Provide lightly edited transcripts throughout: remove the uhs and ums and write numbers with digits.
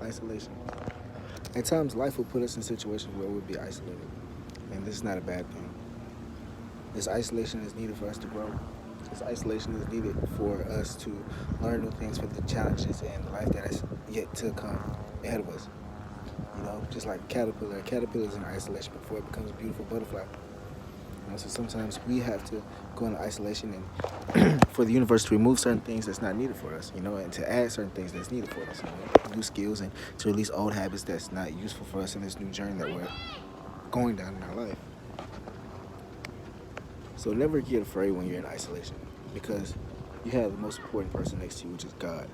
isolation. At times, life will put us in situations where we'll be isolated, and this is not a bad thing. This isolation is needed for us to grow. This isolation is needed for us to learn new things for the challenges and the life that is yet to come ahead of us. Just like a caterpillar is in isolation before it becomes a beautiful butterfly. So sometimes we have to go into isolation and for the universe to remove certain things that's not needed for us, and to add certain things that's needed for us, new skills, and to release old habits that's not useful for us in this new journey that we're going down in our life. So never get afraid when you're in isolation, because you have the most important person next to you, which is God.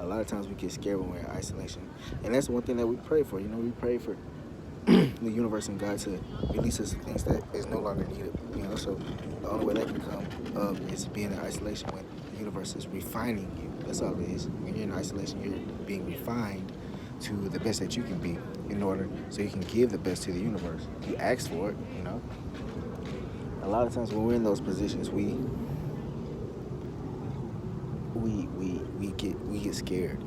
A lot of times we get scared when we're in isolation, and that's one thing that we pray for. We pray for the universe and God to release us things that is no longer needed. So the only way that can come is being in isolation when the universe is refining you. That's all it is. When you're in isolation, you're being refined to the best that you can be in order so you can give the best to the universe. You ask for it. A lot of times when we're in those positions, we get scared.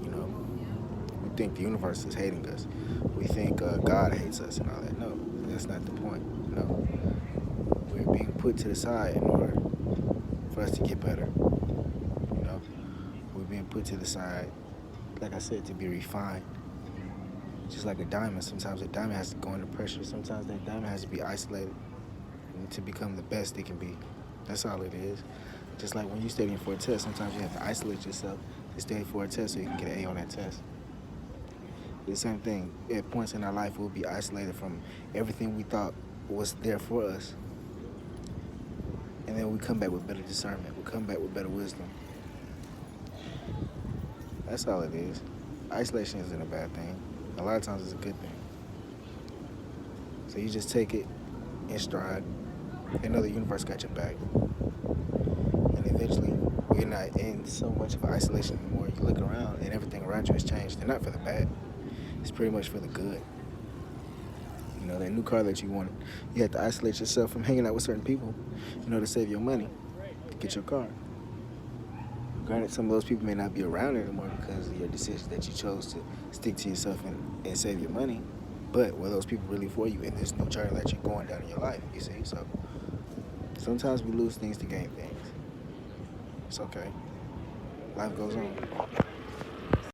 We think the universe is hating us. We think God hates us and all that. No, that's not the point. No, we're being put to the side in order for us to get better. We're being put to the side, like I said, to be refined. Just like a diamond, sometimes a diamond has to go under pressure. Sometimes that diamond has to be isolated to become the best it can be. That's all it is. Just like when you're studying for a test, sometimes you have to isolate yourself to study for a test so you can get an A on that test. The same thing. At points in our life, we'll be isolated from everything we thought was there for us. And then we come back with better discernment. We come back with better wisdom. That's all it is. Isolation isn't a bad thing. A lot of times it's a good thing. So you just take it in stride and know the universe got your back. And eventually, you're not in so much of isolation anymore. You look around and everything around you has changed. And not for the bad. It's pretty much for the good. That new car that you wanted, you had to isolate yourself from hanging out with certain people, to save your money, to get your car. Granted, some of those people may not be around anymore because of your decision that you chose to stick to yourself and save your money. But were those people really for you in this new journey that you're going down in your life, you see? So sometimes we lose things to gain things. It's okay. Life goes on.